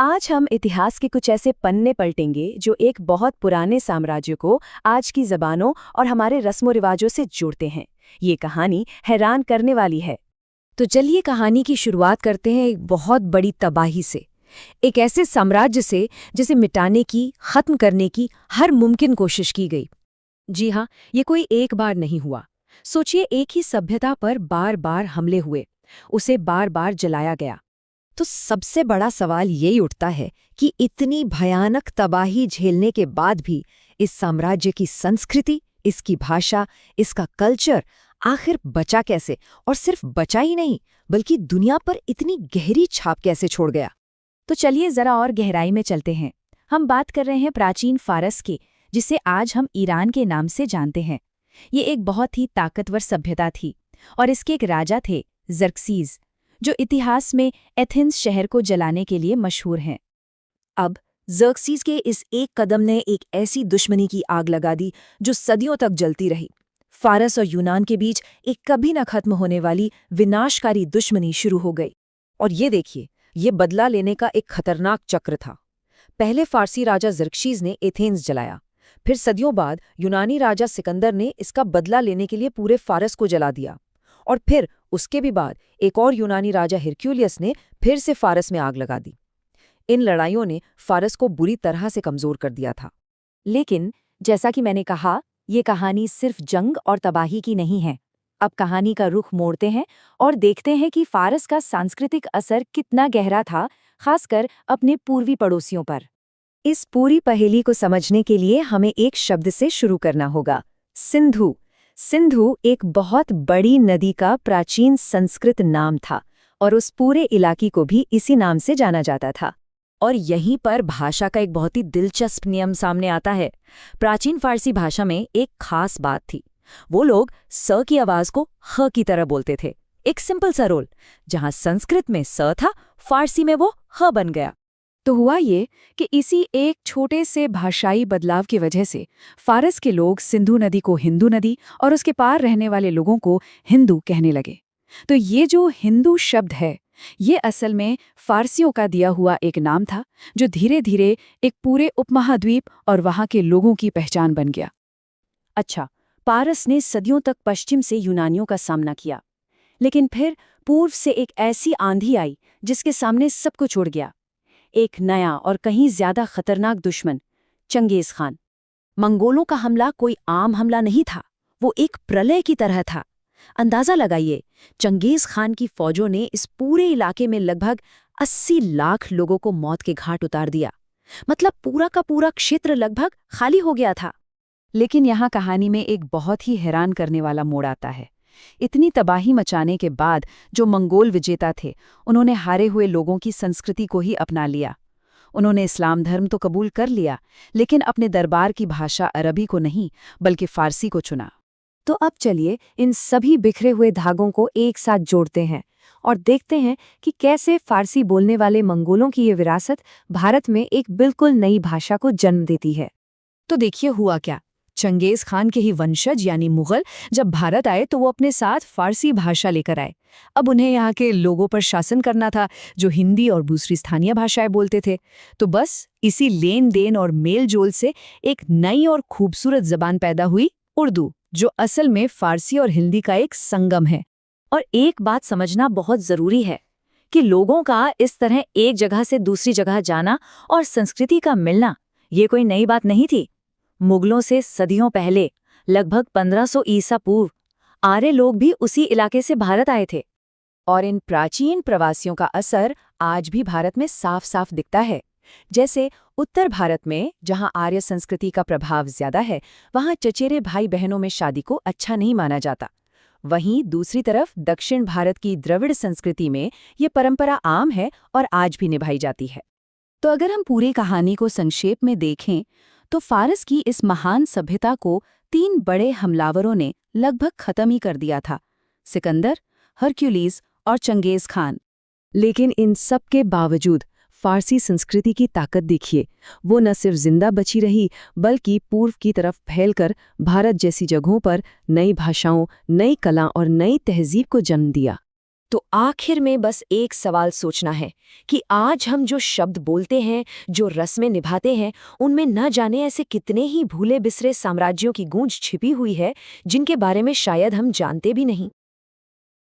आज हम इतिहास के कुछ ऐसे पन्ने पलटेंगे जो एक बहुत पुराने साम्राज्य को आज की जबानों और हमारे रस्मों रिवाजों से जोड़ते हैं। ये कहानी हैरान करने वाली है। तो चलिए कहानी की शुरुआत करते हैं एक बहुत बड़ी तबाही से। एक ऐसे साम्राज्य से जिसे मिटाने की, खत्म करने की हर मुमकिन कोशिश की गई। जी हाँ, ये कोई एक बार नहीं हुआ। सोचिए, एक ही सभ्यता पर बार बार हमले हुए, उसे बार बार जलाया गया। तो सबसे बड़ा सवाल यही उठता है कि इतनी भयानक तबाही झेलने के बाद भी इस साम्राज्य की संस्कृति, इसकी भाषा, इसका कल्चर आखिर बचा कैसे? और सिर्फ बचा ही नहीं, बल्कि दुनिया पर इतनी गहरी छाप कैसे छोड़ गया? तो चलिए जरा और गहराई में चलते हैं। हम बात कर रहे हैं प्राचीन फारस की, जिसे आज हम ईरान के नाम से जानते हैं। ये एक बहुत ही ताकतवर सभ्यता थी और इसके एक राजा थे, ज़र्क्सीज़, जो इतिहास में एथेंस शहर को जलाने के लिए मशहूर हैं। अब ज़र्क्सीज़ के इस एक कदम ने एक ऐसी दुश्मनी की आग लगा दी जो सदियों तक जलती रही। फारस और यूनान के बीच एक कभी न खत्म होने वाली विनाशकारी दुश्मनी शुरू हो गई। और ये देखिए, ये बदला लेने का एक खतरनाक चक्र था। पहले फारसी राजा ज़र्क्सीज़ ने एथेंस जलाया, फिर सदियों बाद यूनानी राजा सिकंदर ने इसका बदला लेने के लिए पूरे फारस को जला दिया, और फिर उसके भी बाद एक और यूनानी राजा हिरक्यूलियस ने फिर से फारस में आग लगा दी। इन लड़ाइयों ने फारस को बुरी तरह से कमजोर कर दिया था। लेकिन जैसा कि मैंने कहा, ये कहानी सिर्फ जंग और तबाही की नहीं है। अब कहानी का रुख मोड़ते हैं और देखते हैं कि फारस का सांस्कृतिक असर कितना गहरा था, खासकर अपने पूर्वी पड़ोसियों पर। इस पूरी पहेली को समझने के लिए हमें एक शब्द से शुरू करना होगा, सिंधु। सिंधु एक बहुत बड़ी नदी का प्राचीन संस्कृत नाम था और उस पूरे इलाके को भी इसी नाम से जाना जाता था। और यहीं पर भाषा का एक बहुत ही दिलचस्प नियम सामने आता है। प्राचीन फारसी भाषा में एक खास बात थी। वो लोग स की आवाज को ह की तरह बोलते थे। एक सिंपल सा रोल। जहां संस्कृत में स था, फारसी में वो ह बन गया। तो हुआ ये कि इसी एक छोटे से भाषाई बदलाव की वजह से फारस के लोग सिंधु नदी को हिंदू नदी और उसके पार रहने वाले लोगों को हिंदू कहने लगे। तो ये जो हिंदू शब्द है, ये असल में फारसियों का दिया हुआ एक नाम था, जो धीरे धीरे एक पूरे उपमहाद्वीप और वहाँ के लोगों की पहचान बन गया। अच्छा, पारस ने सदियों तक पश्चिम से यूनानियों का सामना किया, लेकिन फिर पूर्व से एक ऐसी आंधी आई जिसके सामने सब कुछ उड़ गया। एक नया और कहीं ज्यादा खतरनाक दुश्मन, चंगेज खान। मंगोलों का हमला कोई आम हमला नहीं था, वो एक प्रलय की तरह था। अंदाजा लगाइए, चंगेज खान की फौजों ने इस पूरे इलाके में लगभग 80 लाख लोगों को मौत के घाट उतार दिया। मतलब पूरा का पूरा क्षेत्र लगभग खाली हो गया था। लेकिन यहाँ कहानी में एक बहुत ही हैरान करने वाला मोड़ आता है। इतनी तबाही मचाने के बाद जो मंगोल विजेता थे, उन्होंने हारे हुए लोगों की संस्कृति को ही अपना लिया। उन्होंने इस्लाम धर्म तो कबूल कर लिया, लेकिन अपने दरबार की भाषा अरबी को नहीं, बल्कि फारसी को चुना। तो अब चलिए इन सभी बिखरे हुए धागों को एक साथ जोड़ते हैं और देखते हैं कि कैसे फारसी बोलने वाले मंगोलों की ये विरासत भारत में एक बिल्कुल नई भाषा को जन्म देती है। तो देखिए हुआ क्या। चंगेज खान के ही वंशज यानी मुगल जब भारत आए तो वो अपने साथ फारसी भाषा लेकर आए। अब उन्हें यहाँ के लोगों पर शासन करना था जो हिंदी और दूसरी स्थानीय भाषाएं बोलते थे। तो बस इसी लेन देन और मेल जोल से एक नई और खूबसूरत जबान पैदा हुई, उर्दू, जो असल में फारसी और हिंदी का एक संगम है। और एक बात समझना बहुत जरूरी है कि लोगों का इस तरह एक जगह से दूसरी जगह जाना और संस्कृति का मिलना, ये कोई नई बात नहीं थी। मुगलों से सदियों पहले, लगभग 1500 ईसा पूर्व, आर्य लोग भी उसी इलाके से भारत आए थे। और इन प्राचीन प्रवासियों का असर आज भी भारत में साफ साफ दिखता है। जैसे उत्तर भारत में, जहां आर्य संस्कृति का प्रभाव ज्यादा है, वहां चचेरे भाई बहनों में शादी को अच्छा नहीं माना जाता। वहीं दूसरी तरफ दक्षिण भारत की द्रविड़ संस्कृति में ये परंपरा आम है और आज भी निभाई जाती है। तो अगर हम पूरी कहानी को संक्षेप में देखें तो फारस की इस महान सभ्यता को 3 बड़े हमलावरों ने लगभग खत्म ही कर दिया था, सिकंदर, हरक्यूलिस और चंगेज खान। लेकिन इन सब के बावजूद फारसी संस्कृति की ताकत देखिए। वो न सिर्फ जिंदा बची रही, बल्कि पूर्व की तरफ फैलकर भारत जैसी जगहों पर नई भाषाओं, नई कला और नई तहजीब को जन्म दिया। तो आखिर में बस एक सवाल सोचना है कि आज हम जो शब्द बोलते हैं, जो रस्में निभाते हैं, उनमें न जाने ऐसे कितने ही भूले बिसरे साम्राज्यों की गूंज छिपी हुई है जिनके बारे में शायद हम जानते भी नहीं।